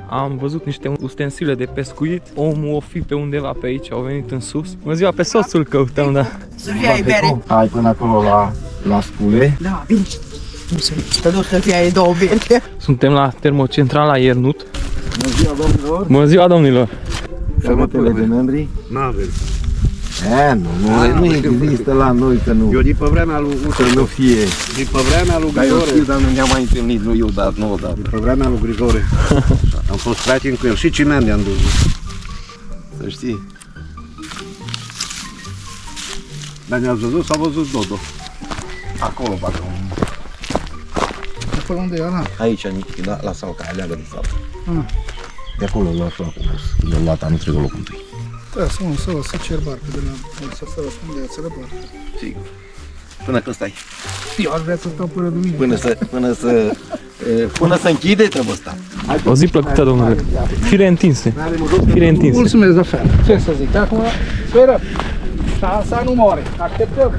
Am văzut niște ustensile de pescuit. Omul o fi pe undeva pe aici, au venit în sus. Bună ziua, pe soțul căutăm, da. Să fie ai bere. Hai până acolo la scule. Da, bine. Nu se te duci să fie ai două bere. Suntem la termocentrala Iernut. Bună ziua, domnilor. Bună ziua, domnilor. Sămătele de membri. N-avem. Nu există la noi că nu. Eu din pe vremea lui Să nu fie. Din pe vremea lui Dar eu Grigore. știu, dar nu ne-am mai întâlnit, nu eu, dar nu odată. Din pe vremea lui Grigore. Am fost prieten cu el și ciment de-am dus. Să știi. Dar ne-ați văzut, s-a văzut Dodo. Acolo, parcă. Acolo unde e ăla? Aici, la salca, aleagă de salcă. De acolo l-a luat acolo. Le-a luat anul trecut locul întâi. Da, să cer barcă de la... Să răspunde ață de barcă. Sigur. Până când stai. Eu aș vrea să stau până duminică. Până să închide, trebuie să stai. O zi plăcută, domnule. Fire întinse. Fire întinse. Mulțumesc la fel. Ce să zic, acum sperăm. Șansa nu moare. Așteptăm.